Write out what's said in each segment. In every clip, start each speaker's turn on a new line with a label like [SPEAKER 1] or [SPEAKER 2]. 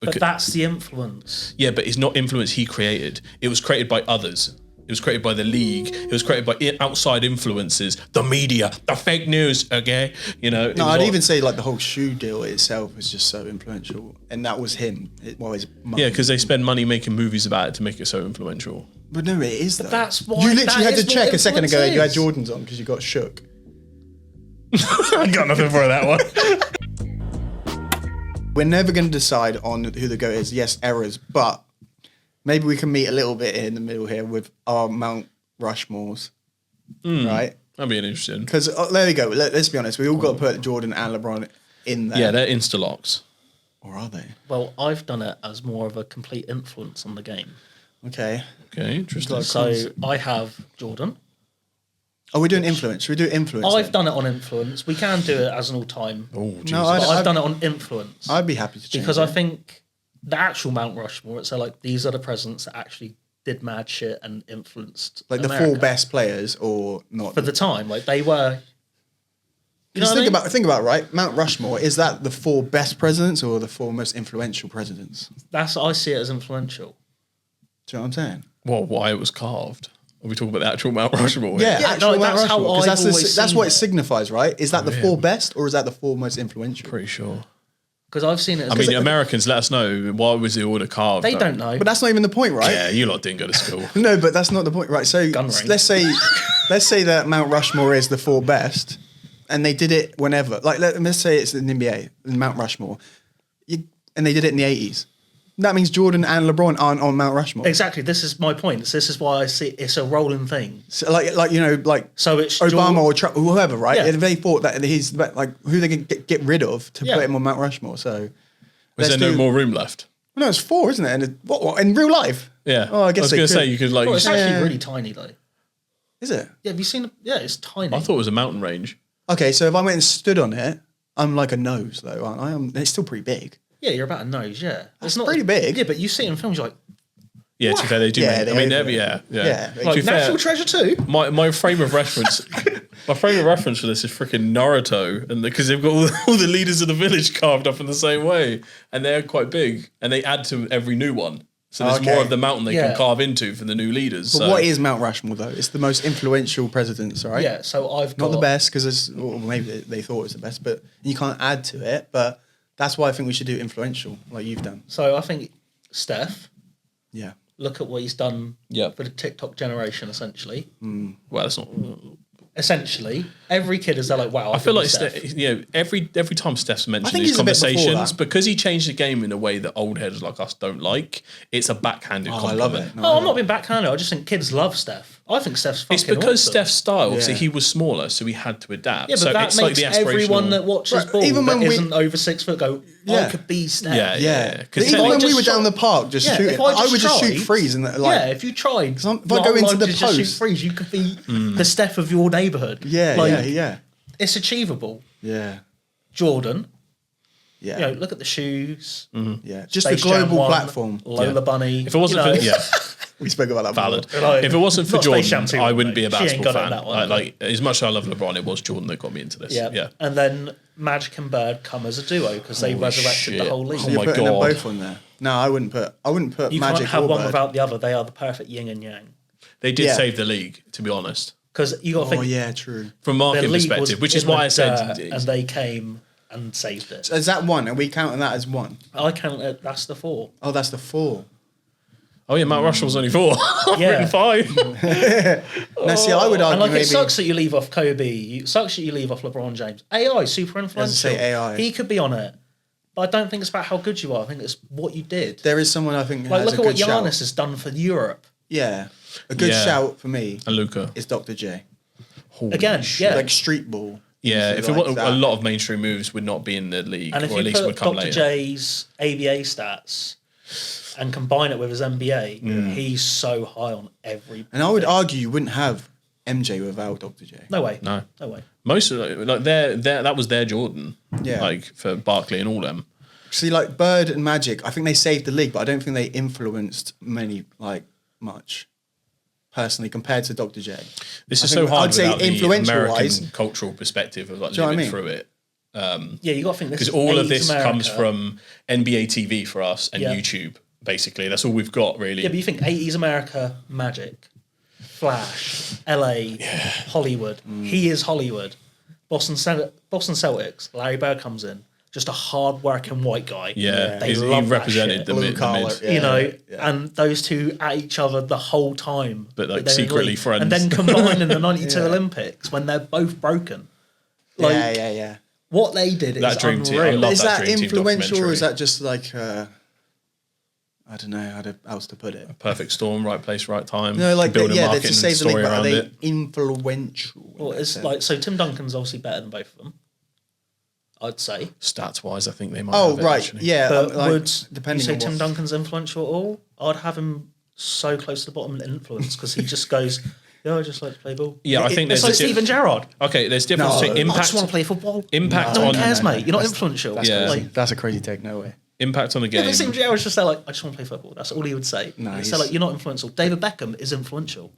[SPEAKER 1] But that's the influence.
[SPEAKER 2] Yeah, but it's not influence he created. It was created by others. It was created by the league. It was created by outside influences, the media, the fake news. Okay,
[SPEAKER 3] No, I'd even say like the whole shoe deal itself was just so influential, and that was him. His mum.
[SPEAKER 2] Yeah, because they spend money making movies about it to make it so influential.
[SPEAKER 3] But no, it is. Though.
[SPEAKER 1] That's why
[SPEAKER 3] you literally had to check a second ago.
[SPEAKER 1] Is.
[SPEAKER 3] You had Jordans on because you got shook.
[SPEAKER 2] I got nothing for that one.
[SPEAKER 3] We're never going to decide on who the GOAT is. Yes, errors, but maybe we can meet a little bit in the middle here with our Mount Rushmores, right?
[SPEAKER 2] That'd be interesting.
[SPEAKER 3] Because there we go. Let's be honest. We all got to put Jordan and LeBron in there.
[SPEAKER 2] Yeah, they're insta-locks.
[SPEAKER 3] Or are they?
[SPEAKER 1] Well, I've done it as more of a complete influence on the game.
[SPEAKER 3] Okay,
[SPEAKER 2] interesting.
[SPEAKER 1] So I have Jordan.
[SPEAKER 3] Oh, we're doing influence. Should we do influence?
[SPEAKER 1] I've done it on influence. We can do it as an all-time.
[SPEAKER 2] Oh, Jesus.
[SPEAKER 3] No,
[SPEAKER 1] I've done it on influence.
[SPEAKER 3] I'd be happy to change
[SPEAKER 1] because
[SPEAKER 3] it.
[SPEAKER 1] I think the actual Mount Rushmore, it's like these are the presidents that actually did mad shit and influenced
[SPEAKER 3] like
[SPEAKER 1] America.
[SPEAKER 3] the 4 best players or not.
[SPEAKER 1] For the time, like they were... You know
[SPEAKER 3] think about right. Mount Rushmore, is that the 4 best presidents or the 4 most influential presidents?
[SPEAKER 1] I see it as influential.
[SPEAKER 3] Do you know what I'm saying?
[SPEAKER 2] Well, why it was carved? Are we talking about the actual Mount Rushmore?
[SPEAKER 3] Yeah, actual Mount
[SPEAKER 1] that's how
[SPEAKER 3] Rushmore. Because that's what it
[SPEAKER 1] it
[SPEAKER 3] signifies, right? Is that the 4 best or is that the 4 most influential?
[SPEAKER 2] Pretty sure.
[SPEAKER 1] Because I've seen it as...
[SPEAKER 2] I mean, Americans, let us know, why was the order carved?
[SPEAKER 1] They don't know.
[SPEAKER 3] But that's not even the point, right?
[SPEAKER 2] Yeah, you lot didn't go to school.
[SPEAKER 3] No, but that's not the point, right? So let's say that Mount Rushmore is the 4 best, and they did it whenever. Like let's say it's in the NBA, Mount Rushmore, and they did it in the 80s. That means Jordan and LeBron aren't on Mount Rushmore.
[SPEAKER 1] Exactly. This is my point. This is why I see it's a rolling thing.
[SPEAKER 3] So so it's Obama or Trump or whoever, right?
[SPEAKER 1] Yeah.
[SPEAKER 3] They thought that he's like who they can get rid of to put him on Mount Rushmore. So
[SPEAKER 2] Was there no more room left?
[SPEAKER 3] No, it's 4, isn't it? And what in real life?
[SPEAKER 2] Yeah.
[SPEAKER 3] Oh, I guess
[SPEAKER 2] I was going to say you could like.
[SPEAKER 1] Well, it's actually really tiny though.
[SPEAKER 3] Is it?
[SPEAKER 1] Yeah. Have you seen? Yeah, it's tiny.
[SPEAKER 2] I thought it was a mountain range.
[SPEAKER 3] Okay, so if I went and stood on it, I'm like a nose though, aren't I? It's still pretty big.
[SPEAKER 1] Yeah, you're about a nose. Yeah,
[SPEAKER 3] it's not pretty big.
[SPEAKER 1] Yeah, but you see it in films, you're like,
[SPEAKER 2] yeah. To be fair, they do.
[SPEAKER 3] Yeah,
[SPEAKER 2] I mean, yeah.
[SPEAKER 1] like National Treasure too.
[SPEAKER 2] My frame of reference. My frame of reference for this is freaking Naruto, and because they've got all the leaders of the village carved up in the same way, and they're quite big, and they add to every new one. So there's more of the mountain they can carve into for the new leaders.
[SPEAKER 3] But what is Mount Rushmore though? It's the most influential presidents, right?
[SPEAKER 1] Yeah. So I've got
[SPEAKER 3] not the best because maybe they thought it was the best, but you can't add to it. But that's why I think we should do influential, like you've done.
[SPEAKER 1] So I think Steph.
[SPEAKER 3] Yeah.
[SPEAKER 1] Look at what he's done for the TikTok generation, essentially.
[SPEAKER 2] Well, that's not...
[SPEAKER 1] Essentially, every kid is there like, wow.
[SPEAKER 2] I feel like every time Steph's mentioned these conversations, because he changed the game in a way that old heads like us don't like, it's a backhanded compliment.
[SPEAKER 3] I love it.
[SPEAKER 1] I'm not being backhanded. I just think kids love Steph. I think Steph's fucking
[SPEAKER 2] It's because
[SPEAKER 1] awesome.
[SPEAKER 2] Steph's style, obviously, he was smaller, so he had to adapt.
[SPEAKER 1] Yeah, but
[SPEAKER 2] so
[SPEAKER 1] that
[SPEAKER 2] it's
[SPEAKER 1] makes
[SPEAKER 2] like the aspirational...
[SPEAKER 1] everyone that watches ball
[SPEAKER 3] even
[SPEAKER 1] that
[SPEAKER 3] when
[SPEAKER 1] isn't over 6 foot go, I could be Steph.
[SPEAKER 3] Yeah. Even when we were down the park just shooting, I would just shoot threes. And
[SPEAKER 1] if you tried,
[SPEAKER 3] if I go into the post...
[SPEAKER 1] just shoot threes, you could be the Steph of your neighbourhood.
[SPEAKER 3] Yeah.
[SPEAKER 1] It's achievable.
[SPEAKER 3] Yeah.
[SPEAKER 1] Jordan.
[SPEAKER 3] Yeah.
[SPEAKER 1] You know, look at the shoes.
[SPEAKER 3] Yeah. Just
[SPEAKER 1] Space
[SPEAKER 3] the global
[SPEAKER 1] Jam 1,
[SPEAKER 3] platform.
[SPEAKER 1] Lola Bunny.
[SPEAKER 2] If it wasn't for...
[SPEAKER 3] We spoke about that
[SPEAKER 2] valid.
[SPEAKER 3] before.
[SPEAKER 2] If it wasn't for
[SPEAKER 1] Not Space
[SPEAKER 2] Jordan,
[SPEAKER 1] Jam 2,
[SPEAKER 2] I wouldn't be a
[SPEAKER 1] she ain't
[SPEAKER 2] basketball
[SPEAKER 1] got it in
[SPEAKER 2] fan.
[SPEAKER 1] that one,
[SPEAKER 2] Like as much as I love LeBron, it was Jordan that got me into this. Yeah.
[SPEAKER 1] And then Magic and Bird come as a duo because they resurrected the whole league.
[SPEAKER 2] Oh
[SPEAKER 3] You're
[SPEAKER 2] my
[SPEAKER 3] putting them
[SPEAKER 2] God.
[SPEAKER 3] both on there. No, I wouldn't put
[SPEAKER 1] You
[SPEAKER 3] Magic
[SPEAKER 1] can't have
[SPEAKER 3] or
[SPEAKER 1] one
[SPEAKER 3] Bird.
[SPEAKER 1] without the other. They are the perfect yin and yang.
[SPEAKER 2] They did save the league, to be honest.
[SPEAKER 1] Because you got to think.
[SPEAKER 3] Oh yeah, true.
[SPEAKER 2] From market perspective, which is why I said...
[SPEAKER 1] And they came and saved it.
[SPEAKER 3] So is that 1? Are we counting that as 1?
[SPEAKER 1] I count it, that's the 4.
[SPEAKER 3] Oh, that's the 4.
[SPEAKER 2] Oh yeah, Mount Rushmore's only 4. I've
[SPEAKER 1] Yeah.
[SPEAKER 2] written 5.
[SPEAKER 3] No, see, I would argue
[SPEAKER 1] And
[SPEAKER 3] maybe...
[SPEAKER 1] it sucks that you leave off Kobe. It sucks that you leave off LeBron James. AI, super influential.
[SPEAKER 3] say AI.
[SPEAKER 1] He could be on it. But I don't think it's about how good you are. I think it's what you did.
[SPEAKER 3] There is someone I think who
[SPEAKER 1] Like,
[SPEAKER 3] has
[SPEAKER 1] look
[SPEAKER 3] a
[SPEAKER 1] at what
[SPEAKER 3] good shout.
[SPEAKER 1] Giannis has done for Europe.
[SPEAKER 3] Yeah. A good shout for me
[SPEAKER 2] And Luca.
[SPEAKER 3] is Dr. J.
[SPEAKER 1] Again, yeah.
[SPEAKER 3] Like street ball.
[SPEAKER 2] Yeah, if
[SPEAKER 3] like
[SPEAKER 2] it was
[SPEAKER 3] that.
[SPEAKER 2] a lot of mainstream moves would not be in the league,
[SPEAKER 1] And if
[SPEAKER 2] or
[SPEAKER 1] you
[SPEAKER 2] at least
[SPEAKER 1] put
[SPEAKER 2] would come
[SPEAKER 1] Dr.
[SPEAKER 2] later.
[SPEAKER 1] J's ABA stats and combine it with his NBA, he's so high on every.
[SPEAKER 3] And I would argue you wouldn't have MJ without Dr. J.
[SPEAKER 1] No way.
[SPEAKER 2] No.
[SPEAKER 1] No way.
[SPEAKER 2] Most of like that was their Jordan.
[SPEAKER 3] Yeah.
[SPEAKER 2] Like for Barkley and all them.
[SPEAKER 3] See, like Bird and Magic, I think they saved the league, but I don't think they influenced much. Personally, compared to Dr. J.
[SPEAKER 2] This is so hard
[SPEAKER 3] I'd say
[SPEAKER 2] without the
[SPEAKER 3] influential
[SPEAKER 2] American
[SPEAKER 3] wise,
[SPEAKER 2] cultural perspective of like
[SPEAKER 3] Do you know
[SPEAKER 2] living
[SPEAKER 3] what I
[SPEAKER 2] through it.
[SPEAKER 1] You got to think this
[SPEAKER 2] because all of
[SPEAKER 1] 80s
[SPEAKER 2] this
[SPEAKER 1] America.
[SPEAKER 2] comes from NBA TV for us and YouTube. Basically, that's all we've got, really.
[SPEAKER 1] Yeah, but you think 80s America, Magic, Flash, LA, Hollywood. He is Hollywood. Boston Celtics, Larry Bird comes in. Just a hard-working white guy. They
[SPEAKER 2] he
[SPEAKER 1] love
[SPEAKER 2] represented
[SPEAKER 1] that shit.
[SPEAKER 2] the
[SPEAKER 3] Blue collar,
[SPEAKER 2] mid.
[SPEAKER 1] You know, and those two at each other the whole time.
[SPEAKER 2] But, like,
[SPEAKER 1] they're in the
[SPEAKER 2] secretly
[SPEAKER 1] league.
[SPEAKER 2] friends.
[SPEAKER 1] And then combined in the 92 Olympics when they're both broken. Like,
[SPEAKER 3] yeah.
[SPEAKER 1] What they did is
[SPEAKER 2] That dream team, I
[SPEAKER 1] unreal.
[SPEAKER 2] love
[SPEAKER 3] Is that
[SPEAKER 2] Dream Team
[SPEAKER 3] influential, or is
[SPEAKER 2] documentary.
[SPEAKER 3] that just like I don't know how else to put it?
[SPEAKER 2] Perfect storm, right place, right time.
[SPEAKER 3] No, like
[SPEAKER 2] build a
[SPEAKER 3] they're
[SPEAKER 2] marketing
[SPEAKER 3] to save the
[SPEAKER 2] story
[SPEAKER 3] league, but are
[SPEAKER 2] around
[SPEAKER 3] they
[SPEAKER 2] it.
[SPEAKER 3] influential?
[SPEAKER 1] Well, it's like, so Tim Duncan's obviously better than both of them, I'd say.
[SPEAKER 2] Stats wise, I think they might.
[SPEAKER 3] Oh
[SPEAKER 2] have it,
[SPEAKER 3] right,
[SPEAKER 2] actually.
[SPEAKER 3] yeah.
[SPEAKER 1] But
[SPEAKER 3] like,
[SPEAKER 1] would
[SPEAKER 3] depending
[SPEAKER 1] you say
[SPEAKER 3] on
[SPEAKER 1] Tim
[SPEAKER 3] what-
[SPEAKER 1] Duncan's influential at all? I'd have him so close to the bottom in influence because he just goes, yeah, I just like to play ball.
[SPEAKER 2] Yeah, I think
[SPEAKER 1] It's
[SPEAKER 2] there's
[SPEAKER 1] like Steven Gerrard.
[SPEAKER 2] Okay, there's difference
[SPEAKER 3] No.
[SPEAKER 2] between
[SPEAKER 1] I
[SPEAKER 2] impact.
[SPEAKER 1] just want to play football.
[SPEAKER 2] Impact
[SPEAKER 1] No one
[SPEAKER 2] on
[SPEAKER 1] cares,
[SPEAKER 3] no,
[SPEAKER 1] mate. You're not
[SPEAKER 3] that's-
[SPEAKER 1] influential.
[SPEAKER 3] That's
[SPEAKER 2] Yeah.
[SPEAKER 3] crazy. That's a crazy take. No way.
[SPEAKER 2] Impact on the
[SPEAKER 1] Yeah,
[SPEAKER 2] game.
[SPEAKER 1] but Steven Gerrard's just there like, I just want to play football. That's all he would say.
[SPEAKER 3] No,
[SPEAKER 1] He'd say
[SPEAKER 3] he's-
[SPEAKER 1] like, you're not influential. David Beckham is influential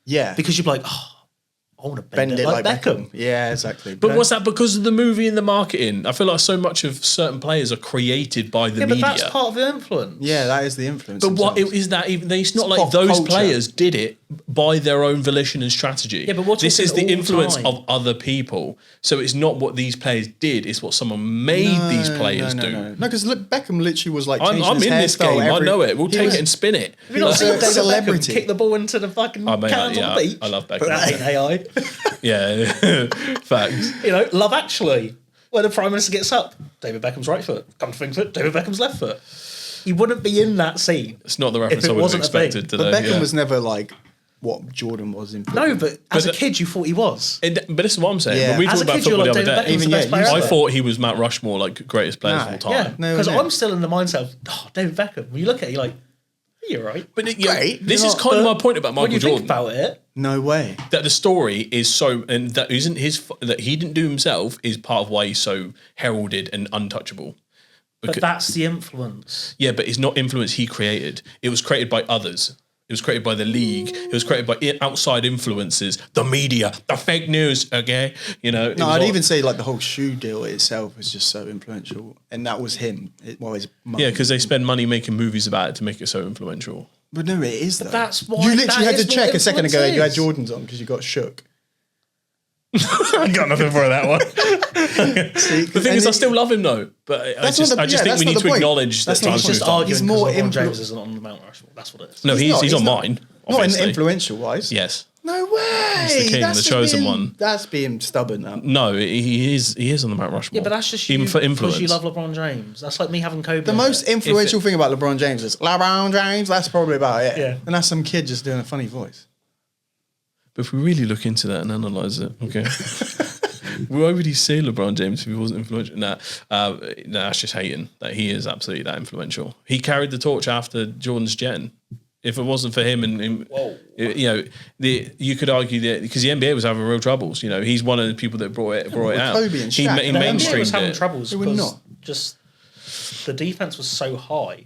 [SPEAKER 3] Yeah,
[SPEAKER 1] because you'd be like, oh, I want to
[SPEAKER 3] bend it like Beckham. Yeah, exactly.
[SPEAKER 2] But was that because of the movie and the marketing? I feel like so much of certain players are created by the
[SPEAKER 1] Yeah, but
[SPEAKER 2] media.
[SPEAKER 1] that's part of the influence.
[SPEAKER 3] Yeah, that is the influence.
[SPEAKER 2] But what
[SPEAKER 3] themselves.
[SPEAKER 2] is that even? It's not
[SPEAKER 3] It's
[SPEAKER 2] like
[SPEAKER 3] pop
[SPEAKER 2] those
[SPEAKER 3] culture.
[SPEAKER 2] players did it by their own volition and strategy.
[SPEAKER 1] Yeah, but we're
[SPEAKER 2] this is
[SPEAKER 1] talking
[SPEAKER 2] the
[SPEAKER 1] all
[SPEAKER 2] influence
[SPEAKER 1] time.
[SPEAKER 2] of other people. So it's not what these players did; it's what someone made these players do.
[SPEAKER 3] No, because look, Beckham literally was like.
[SPEAKER 2] I'm
[SPEAKER 3] changing his
[SPEAKER 2] in this
[SPEAKER 3] hairstyle
[SPEAKER 2] game. I
[SPEAKER 3] every-
[SPEAKER 2] know it. We'll
[SPEAKER 3] He
[SPEAKER 2] take
[SPEAKER 3] was-
[SPEAKER 2] it and spin it.
[SPEAKER 1] Have you not
[SPEAKER 3] He's
[SPEAKER 1] seen
[SPEAKER 3] a
[SPEAKER 1] David
[SPEAKER 3] celebrity.
[SPEAKER 1] Beckham kick the ball into the fucking
[SPEAKER 2] I mean,
[SPEAKER 1] cans on
[SPEAKER 2] yeah,
[SPEAKER 1] the beach?
[SPEAKER 2] I love Beckham.
[SPEAKER 1] But that ain't AI.
[SPEAKER 2] Yeah, facts.
[SPEAKER 1] You know, Love Actually, where the Prime Minister gets up, David Beckham's right foot. Come to think of it, David Beckham's left foot. He wouldn't be in that scene.
[SPEAKER 2] It's not the reference
[SPEAKER 1] it
[SPEAKER 2] I would have
[SPEAKER 1] wasn't a thing.
[SPEAKER 2] expected
[SPEAKER 3] But
[SPEAKER 2] today.
[SPEAKER 3] Beckham
[SPEAKER 2] yeah.
[SPEAKER 3] was never like what Jordan was in.
[SPEAKER 1] No, but as a
[SPEAKER 2] the-
[SPEAKER 1] kid, you thought he was.
[SPEAKER 2] But this is what I'm saying.
[SPEAKER 3] Yeah.
[SPEAKER 2] When we
[SPEAKER 1] As
[SPEAKER 2] talked
[SPEAKER 1] a
[SPEAKER 2] about
[SPEAKER 1] kid, you were
[SPEAKER 2] football
[SPEAKER 1] like,
[SPEAKER 2] the other
[SPEAKER 1] David
[SPEAKER 2] day,
[SPEAKER 1] Beckham's
[SPEAKER 3] Even
[SPEAKER 1] the
[SPEAKER 3] yeah,
[SPEAKER 1] best player
[SPEAKER 3] you-
[SPEAKER 2] I
[SPEAKER 1] ever.
[SPEAKER 2] thought he was Mount Rushmore, like greatest players of
[SPEAKER 3] Nah,
[SPEAKER 2] all time.
[SPEAKER 1] Yeah,
[SPEAKER 3] No,
[SPEAKER 1] because
[SPEAKER 3] no.
[SPEAKER 1] I'm still in the mindset of, oh, David Beckham. When you look at it, you're like, you're right.
[SPEAKER 2] But yeah,
[SPEAKER 3] Great.
[SPEAKER 2] this
[SPEAKER 3] You're
[SPEAKER 2] is
[SPEAKER 3] not-
[SPEAKER 2] kind of
[SPEAKER 1] But
[SPEAKER 2] my point about
[SPEAKER 1] when
[SPEAKER 2] Michael
[SPEAKER 1] you
[SPEAKER 2] Jordan.
[SPEAKER 1] think about it,
[SPEAKER 3] No way.
[SPEAKER 2] That the story is so, and that isn't that he didn't do himself is part of why he's so heralded and untouchable.
[SPEAKER 1] but that's the influence.
[SPEAKER 2] Yeah, but it's not influence he created. It was created by others. It was created by the league. It was created by outside influences, the media, the fake news. Okay, you know.
[SPEAKER 3] No, I'd even say like the whole shoe deal itself was just so influential, and that was him. His mum.
[SPEAKER 2] yeah, because they spend money making movies about it to make it so influential.
[SPEAKER 3] But no, it is though.
[SPEAKER 1] that's why-
[SPEAKER 3] you literally
[SPEAKER 1] that
[SPEAKER 3] had to
[SPEAKER 1] is what
[SPEAKER 3] check a second ago.
[SPEAKER 1] influence
[SPEAKER 3] You had
[SPEAKER 1] is.
[SPEAKER 3] Jordans on because you got shook.
[SPEAKER 2] I got nothing for that one. The thing is, I still love him though, but I
[SPEAKER 3] That's
[SPEAKER 2] just,
[SPEAKER 3] not the-
[SPEAKER 2] I just
[SPEAKER 3] yeah,
[SPEAKER 2] think we
[SPEAKER 3] that's
[SPEAKER 2] need
[SPEAKER 3] not
[SPEAKER 2] to
[SPEAKER 3] the point.
[SPEAKER 2] acknowledge that
[SPEAKER 3] That's not
[SPEAKER 2] times
[SPEAKER 3] the
[SPEAKER 1] Just
[SPEAKER 3] point.
[SPEAKER 2] moved on.
[SPEAKER 1] arguing
[SPEAKER 3] He's
[SPEAKER 1] because
[SPEAKER 3] more
[SPEAKER 1] LeBron
[SPEAKER 3] influ-
[SPEAKER 1] James isn't on the Mount Rushmore. That's what it is.
[SPEAKER 2] No, he's on
[SPEAKER 3] not.
[SPEAKER 2] mine.
[SPEAKER 3] Not in
[SPEAKER 2] Obviously.
[SPEAKER 3] influential wise.
[SPEAKER 2] Yes.
[SPEAKER 3] No way.
[SPEAKER 2] He's the king,
[SPEAKER 3] That's
[SPEAKER 2] the
[SPEAKER 3] just
[SPEAKER 2] chosen
[SPEAKER 3] being-
[SPEAKER 2] one.
[SPEAKER 3] That's being stubborn now.
[SPEAKER 2] No, he is on the Mount Rushmore.
[SPEAKER 1] Yeah, but that's just you
[SPEAKER 2] even for influence.
[SPEAKER 1] because you love LeBron James. That's like me having Kobe.
[SPEAKER 3] The
[SPEAKER 1] on
[SPEAKER 3] most
[SPEAKER 1] it.
[SPEAKER 3] influential thing about LeBron James is LeBron James. That's probably about it.
[SPEAKER 1] Yeah.
[SPEAKER 3] And that's some kid just doing a funny voice.
[SPEAKER 2] But if we really look into that and analyze it, okay. Why would he say LeBron James if he wasn't influential? Nah, that's just hating. That he is absolutely that influential. He carried the torch after Jordan's gen. If it wasn't for him, you could argue that because the NBA was having real troubles. You know, he's one of the people that brought it
[SPEAKER 3] with
[SPEAKER 2] out.
[SPEAKER 3] Kobe and
[SPEAKER 2] he
[SPEAKER 3] Shaq,
[SPEAKER 2] he
[SPEAKER 3] the
[SPEAKER 1] The NBA was
[SPEAKER 2] mainstreamed
[SPEAKER 1] having
[SPEAKER 2] it.
[SPEAKER 1] troubles
[SPEAKER 3] They were
[SPEAKER 1] because
[SPEAKER 3] not.
[SPEAKER 1] just the defense was so high.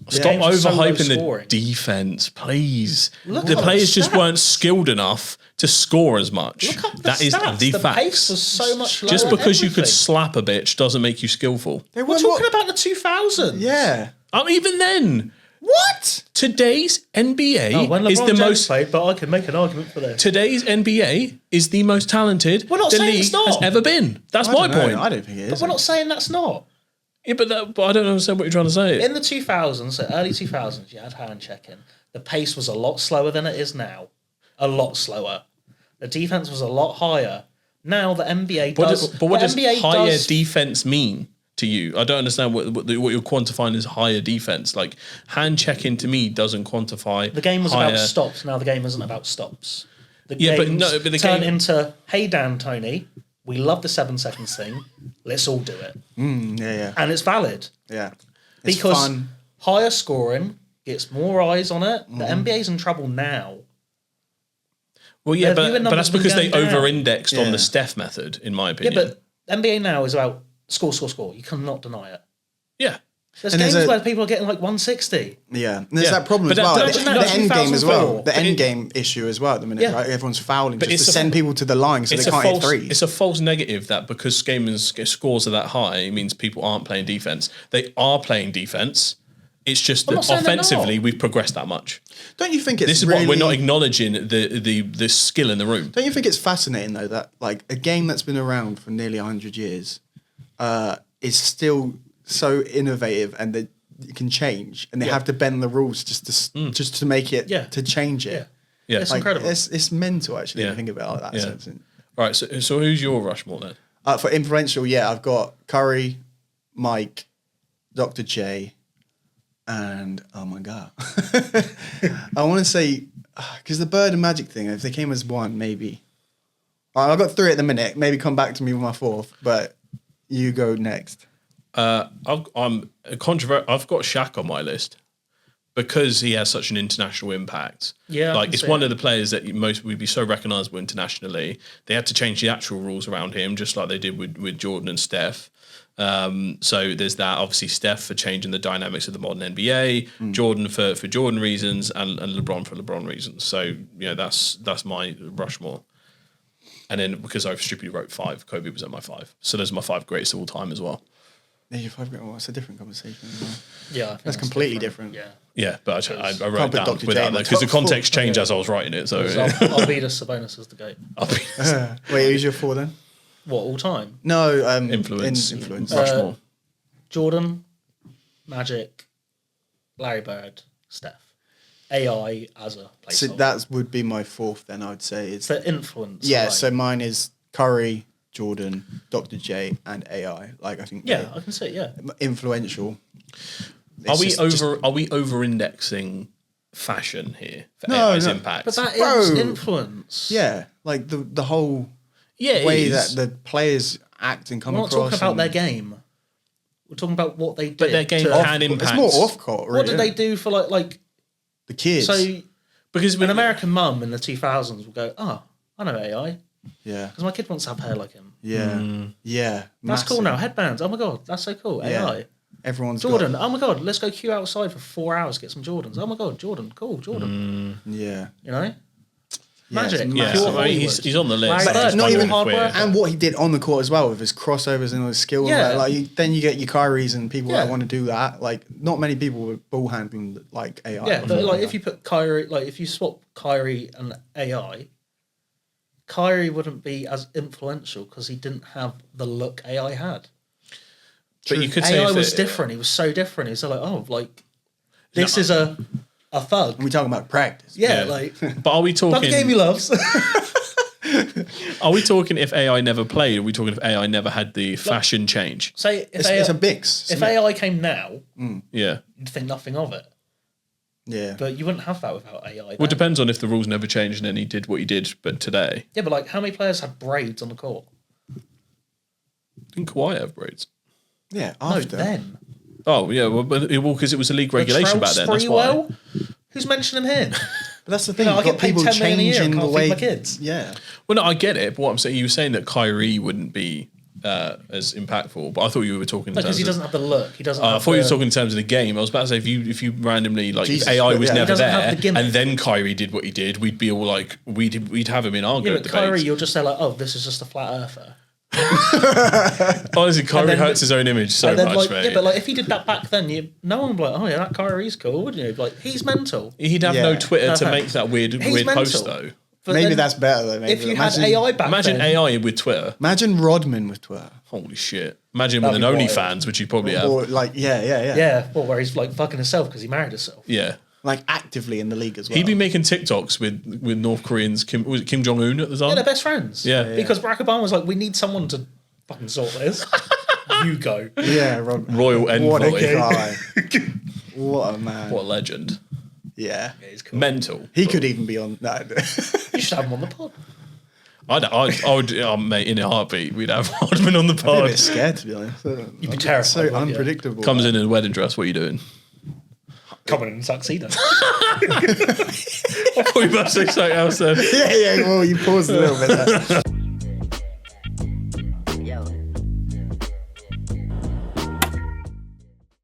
[SPEAKER 2] Stop
[SPEAKER 1] games were so low
[SPEAKER 2] overhyping the
[SPEAKER 1] scoring.
[SPEAKER 2] defense, please.
[SPEAKER 1] Look
[SPEAKER 2] The
[SPEAKER 1] up
[SPEAKER 2] players
[SPEAKER 1] the
[SPEAKER 2] just
[SPEAKER 1] stats.
[SPEAKER 2] weren't skilled enough to score as much.
[SPEAKER 1] Look up the
[SPEAKER 2] That is
[SPEAKER 1] stats.
[SPEAKER 2] the
[SPEAKER 1] The
[SPEAKER 2] facts.
[SPEAKER 1] pace was so much lower.
[SPEAKER 2] Just because you could
[SPEAKER 1] everything.
[SPEAKER 2] slap a bitch doesn't make you skillful.
[SPEAKER 3] They
[SPEAKER 1] We're
[SPEAKER 3] were
[SPEAKER 1] talking
[SPEAKER 3] not-
[SPEAKER 1] about the 2000s.
[SPEAKER 3] Yeah.
[SPEAKER 2] Even then,
[SPEAKER 3] What?
[SPEAKER 2] today's NBA
[SPEAKER 1] Oh, when
[SPEAKER 2] is
[SPEAKER 1] LeBron
[SPEAKER 2] the
[SPEAKER 1] James
[SPEAKER 2] most.
[SPEAKER 1] played, but I can make an argument for this.
[SPEAKER 2] Today's NBA is the most talented
[SPEAKER 1] We're not
[SPEAKER 2] the
[SPEAKER 1] saying
[SPEAKER 2] league
[SPEAKER 1] it's not.
[SPEAKER 2] has ever been. That's
[SPEAKER 3] I
[SPEAKER 2] my
[SPEAKER 3] don't know.
[SPEAKER 2] point.
[SPEAKER 3] I don't think it is.
[SPEAKER 1] But we're not saying that's not.
[SPEAKER 2] Yeah, but I don't understand what you're trying to say.
[SPEAKER 1] In the 2000s, so early 2000s, you had hand checking. The pace was a lot slower than it is now. A lot slower. The defense was a lot higher. Now the NBA does.
[SPEAKER 2] What
[SPEAKER 1] the
[SPEAKER 2] does
[SPEAKER 1] NBA
[SPEAKER 2] higher
[SPEAKER 1] does-
[SPEAKER 2] defense mean to you? I don't understand what you're quantifying as higher defense. Like hand checking to me doesn't quantify.
[SPEAKER 1] The game was
[SPEAKER 2] higher.
[SPEAKER 1] about stops. Now the game isn't about stops. The
[SPEAKER 2] Yeah, but
[SPEAKER 1] games
[SPEAKER 2] no, but the
[SPEAKER 1] turn
[SPEAKER 2] game-
[SPEAKER 1] into, hey, Dan, Tony, we love the 7 seconds thing. Let's all do it.
[SPEAKER 3] Yeah.
[SPEAKER 1] And it's valid.
[SPEAKER 3] Yeah. It's
[SPEAKER 1] Because
[SPEAKER 3] fun.
[SPEAKER 1] higher scoring gets more eyes on it. The NBA's in trouble now.
[SPEAKER 2] Well, yeah,
[SPEAKER 1] Their viewing
[SPEAKER 2] but that's
[SPEAKER 1] numbers
[SPEAKER 2] because they
[SPEAKER 1] have been going down.
[SPEAKER 2] over-indexed on
[SPEAKER 3] Yeah.
[SPEAKER 2] the Steph method, in my
[SPEAKER 1] Yeah,
[SPEAKER 2] opinion.
[SPEAKER 1] but NBA now is about score, score, score. You cannot deny it.
[SPEAKER 2] Yeah.
[SPEAKER 1] There's
[SPEAKER 3] And
[SPEAKER 1] games
[SPEAKER 3] there's a-
[SPEAKER 1] where people are getting like 160.
[SPEAKER 3] Yeah, and there's
[SPEAKER 2] Yeah.
[SPEAKER 3] that problem
[SPEAKER 2] But
[SPEAKER 3] as well.
[SPEAKER 2] that-
[SPEAKER 3] The,
[SPEAKER 1] that-
[SPEAKER 3] the end game as well.
[SPEAKER 1] 2004.
[SPEAKER 3] The end game issue as well at the minute,
[SPEAKER 1] Yeah.
[SPEAKER 3] right? Everyone's fouling
[SPEAKER 2] But
[SPEAKER 3] just to
[SPEAKER 2] it's a-
[SPEAKER 3] send people to the line so they
[SPEAKER 2] It's a
[SPEAKER 3] can't hit
[SPEAKER 2] false.
[SPEAKER 3] threes.
[SPEAKER 2] It's a false negative that because gamers scores are that high means people aren't playing defense. They are playing defense. It's just
[SPEAKER 1] I'm
[SPEAKER 2] that
[SPEAKER 1] not saying they're
[SPEAKER 2] offensively
[SPEAKER 1] not.
[SPEAKER 2] we've progressed that much.
[SPEAKER 3] Don't you think it's
[SPEAKER 2] This is
[SPEAKER 3] really,
[SPEAKER 2] what we're not acknowledging the skill in the room.
[SPEAKER 3] Don't you think it's fascinating though that like a game that's been around for nearly 100 years is still so innovative and that it can change and they have to bend the rules just to make it to change it.
[SPEAKER 2] Yeah.
[SPEAKER 1] It's
[SPEAKER 3] Like,
[SPEAKER 1] incredible.
[SPEAKER 3] It's mental actually when
[SPEAKER 2] Yeah.
[SPEAKER 3] you think about it like that
[SPEAKER 2] Yeah.
[SPEAKER 3] sense.
[SPEAKER 2] Right. So who's your Rushmore then?
[SPEAKER 3] For influential, I've got Curry, Mike, Dr. J, and oh my god, I want to say because the Bird and Magic thing, if they came as one, maybe. I've got 3 at the minute. Maybe come back to me with my 4th, but you go next.
[SPEAKER 2] I'm a controversial. I've got Shaq on my list because he has such an international impact.
[SPEAKER 1] Yeah, I
[SPEAKER 2] like
[SPEAKER 1] can
[SPEAKER 2] it's
[SPEAKER 1] see
[SPEAKER 2] one
[SPEAKER 1] it.
[SPEAKER 2] of the players that most would be so recognisable internationally. They had to change the actual rules around him, just like they did with Jordan and Steph. So there's that. Obviously, Steph for changing the dynamics of the modern NBA, Jordan for Jordan reasons, and LeBron for LeBron reasons. So that's my Rushmore. And then because I stupidly wrote 5, Kobe was at my 5. So those are my 5 greatest of all time as well.
[SPEAKER 3] Yeah, your 5 well, it's a different conversation.
[SPEAKER 1] Yeah, I think
[SPEAKER 3] That's completely different.
[SPEAKER 1] Yeah.
[SPEAKER 2] Yeah, but I wrote
[SPEAKER 3] Can't
[SPEAKER 2] it
[SPEAKER 3] put
[SPEAKER 2] down
[SPEAKER 3] Dr. J
[SPEAKER 2] without
[SPEAKER 3] in
[SPEAKER 2] that
[SPEAKER 3] my
[SPEAKER 2] because the
[SPEAKER 3] top 4.
[SPEAKER 2] context changed as I was writing it. So
[SPEAKER 1] Arvidas Sabonis is the GOAT.
[SPEAKER 3] Wait, who's your 4 then?
[SPEAKER 1] What, all time?
[SPEAKER 3] No,
[SPEAKER 2] influence.
[SPEAKER 3] influence.
[SPEAKER 2] Rushmore.
[SPEAKER 1] Jordan, Magic, Larry Bird, Steph. AI as a placeholder.
[SPEAKER 3] So that would be my 4th. Then I would say it's
[SPEAKER 1] the influence.
[SPEAKER 3] yeah.
[SPEAKER 1] like-
[SPEAKER 3] So mine is Curry, Jordan, Dr. J, and AI. Like I think
[SPEAKER 1] yeah, I can see it, yeah.
[SPEAKER 3] influential.
[SPEAKER 2] Are
[SPEAKER 3] It's
[SPEAKER 2] we
[SPEAKER 3] just-
[SPEAKER 2] over indexing fashion here for
[SPEAKER 3] No,
[SPEAKER 2] AI's
[SPEAKER 3] no.
[SPEAKER 2] impact?
[SPEAKER 1] But that
[SPEAKER 3] Bro.
[SPEAKER 1] is influence.
[SPEAKER 3] Yeah, like the whole
[SPEAKER 2] yeah, it
[SPEAKER 3] way that
[SPEAKER 2] is.
[SPEAKER 3] the players act and come
[SPEAKER 1] We're not
[SPEAKER 3] across.
[SPEAKER 1] talking about
[SPEAKER 3] and-
[SPEAKER 1] their game. We're talking about what they did.
[SPEAKER 2] But their game
[SPEAKER 1] to-
[SPEAKER 2] can impact.
[SPEAKER 3] It's more off court. Really,
[SPEAKER 1] What did they do for like
[SPEAKER 3] The kids.
[SPEAKER 1] so
[SPEAKER 2] because
[SPEAKER 1] an American mum in the 2000s will go, oh, I know AI
[SPEAKER 3] yeah,
[SPEAKER 1] because my kid wants to have hair like him.
[SPEAKER 3] yeah.
[SPEAKER 1] That's cool
[SPEAKER 3] massive.
[SPEAKER 1] now. Headbands. Oh my god, that's so cool.
[SPEAKER 3] Yeah.
[SPEAKER 1] AI.
[SPEAKER 3] Everyone's
[SPEAKER 1] Jordan. Oh my god, let's go queue outside for 4 hours get some Jordans. Oh my god, Jordan. Cool, Jordan.
[SPEAKER 3] Yeah.
[SPEAKER 1] You know,
[SPEAKER 3] Yeah,
[SPEAKER 1] Magic.
[SPEAKER 3] it's
[SPEAKER 2] yeah,
[SPEAKER 3] massive.
[SPEAKER 1] Pure
[SPEAKER 2] I mean,
[SPEAKER 1] Hollywood.
[SPEAKER 2] he's on the list.
[SPEAKER 1] Larry
[SPEAKER 2] That's
[SPEAKER 1] Bird,
[SPEAKER 2] just
[SPEAKER 3] not
[SPEAKER 2] my
[SPEAKER 3] even
[SPEAKER 1] hard
[SPEAKER 2] queer.
[SPEAKER 1] work.
[SPEAKER 3] And what he did on the court as well with his crossovers and all his skills.
[SPEAKER 1] Yeah.
[SPEAKER 3] Then you get your Kyries and people
[SPEAKER 1] Yeah.
[SPEAKER 3] that want to do that. Like, not many people with ball handling like AI.
[SPEAKER 1] yeah. But like, if you put Kyrie, like if you swap Kyrie and AI, Kyrie wouldn't be as influential because he didn't have the look AI had.
[SPEAKER 2] But you could say
[SPEAKER 1] AI
[SPEAKER 2] if
[SPEAKER 1] was
[SPEAKER 2] it-
[SPEAKER 1] different. He was so different. He was like, oh, like this is a thug.
[SPEAKER 3] we're talking about practice.
[SPEAKER 1] Yeah,
[SPEAKER 2] Yeah.
[SPEAKER 1] like
[SPEAKER 2] But are we
[SPEAKER 1] that's the game he
[SPEAKER 2] talking?
[SPEAKER 1] loves.
[SPEAKER 2] Are we talking if AI never played? Are we talking if AI never had the fashion change?
[SPEAKER 1] Say if
[SPEAKER 3] It's,
[SPEAKER 1] AI,
[SPEAKER 3] it's a mix.
[SPEAKER 1] if AI came now,
[SPEAKER 2] Yeah.
[SPEAKER 1] you'd think nothing of it.
[SPEAKER 3] Yeah.
[SPEAKER 1] But you wouldn't have that without AI.
[SPEAKER 2] Well, it
[SPEAKER 1] then.
[SPEAKER 2] depends on if the rules never changed and then he did what he did. But today,
[SPEAKER 1] Yeah, but like, how many players had braids on the court?
[SPEAKER 2] didn't Kawhi have braids?
[SPEAKER 3] Yeah.
[SPEAKER 1] No,
[SPEAKER 3] After.
[SPEAKER 1] then.
[SPEAKER 2] Oh yeah, well, because it was a league regulation
[SPEAKER 1] Latrell
[SPEAKER 2] back then. That's why.
[SPEAKER 1] Sprewell? Who's mentioning him?
[SPEAKER 3] But that's the thing.
[SPEAKER 1] You know, I
[SPEAKER 3] you've
[SPEAKER 1] get
[SPEAKER 3] got
[SPEAKER 1] paid
[SPEAKER 3] people
[SPEAKER 1] 10 million a year and
[SPEAKER 3] changing the
[SPEAKER 1] can't
[SPEAKER 3] way.
[SPEAKER 1] feed my kids.
[SPEAKER 3] Yeah.
[SPEAKER 2] Well, no, I get it. But what I'm saying, you were saying that Kyrie wouldn't be as impactful. But I thought you were talking in
[SPEAKER 1] Because
[SPEAKER 2] terms
[SPEAKER 1] he
[SPEAKER 2] of.
[SPEAKER 1] doesn't have the look. He doesn't.
[SPEAKER 2] I
[SPEAKER 1] have
[SPEAKER 2] thought you were
[SPEAKER 1] the-
[SPEAKER 2] talking in terms of the game. I was about to say if you randomly like
[SPEAKER 3] Jesus,
[SPEAKER 2] if AI was
[SPEAKER 3] yeah. He
[SPEAKER 2] never
[SPEAKER 1] doesn't have
[SPEAKER 2] there
[SPEAKER 1] the gimmick.
[SPEAKER 2] and then Kyrie did what he did, we'd be all like we'd have him in our
[SPEAKER 1] Yeah,
[SPEAKER 2] good
[SPEAKER 1] but Kyrie,
[SPEAKER 2] debates.
[SPEAKER 1] you'll just say like, "Oh, this is just a flat earther."
[SPEAKER 2] Honestly, Kyrie
[SPEAKER 1] then-
[SPEAKER 2] hurts his own image so
[SPEAKER 1] And then,
[SPEAKER 2] much,
[SPEAKER 1] like,
[SPEAKER 2] mate.
[SPEAKER 1] yeah, but like if he did that back then, no one would be like, "Oh yeah, that Kyrie's cool," wouldn't you? Like he's mental.
[SPEAKER 2] He'd have
[SPEAKER 3] Yeah.
[SPEAKER 2] no Twitter to
[SPEAKER 1] No.
[SPEAKER 2] make that weird
[SPEAKER 1] He's
[SPEAKER 2] post
[SPEAKER 1] mental.
[SPEAKER 2] though.
[SPEAKER 1] But
[SPEAKER 3] Maybe
[SPEAKER 1] then
[SPEAKER 3] that's better though. Maybe.
[SPEAKER 1] if you had AI back
[SPEAKER 2] Imagine
[SPEAKER 1] then.
[SPEAKER 2] AI with Twitter.
[SPEAKER 3] Imagine Rodman with Twitter.
[SPEAKER 2] Holy shit! Imagine with an
[SPEAKER 1] That'd be wild.
[SPEAKER 2] OnlyFans, which you probably have.
[SPEAKER 3] Or like, yeah.
[SPEAKER 1] Yeah, well, where he's like fucking himself because he married himself.
[SPEAKER 2] Yeah.
[SPEAKER 3] Like actively in the league as well.
[SPEAKER 2] He'd be making TikToks with North Koreans. Was it Kim Jong Un at the time?
[SPEAKER 1] Yeah, they're best friends.
[SPEAKER 2] Yeah.
[SPEAKER 1] Because Barack Obama was like, "We need someone to fucking sort this." You go.
[SPEAKER 3] Yeah, Rodman.
[SPEAKER 2] Royal
[SPEAKER 3] What a
[SPEAKER 2] envoy.
[SPEAKER 3] guy. What a man.
[SPEAKER 2] What a legend.
[SPEAKER 3] Yeah.
[SPEAKER 1] Yeah, he's cool.
[SPEAKER 2] Mental.
[SPEAKER 3] He could even be on. No.
[SPEAKER 1] You should have him on the pod.
[SPEAKER 2] I would, mate, in a heartbeat, we'd have Rodman on the
[SPEAKER 3] I'm a
[SPEAKER 2] pod.
[SPEAKER 3] bit scared to be honest.
[SPEAKER 1] You'd be terrified,
[SPEAKER 3] So
[SPEAKER 1] wouldn't you?
[SPEAKER 3] unpredictable.
[SPEAKER 2] Comes in a wedding dress. What are you doing?
[SPEAKER 1] Coming in a tuxedo.
[SPEAKER 2] I thought you were about to say something else then.
[SPEAKER 3] Yeah. Well, you paused a little bit there.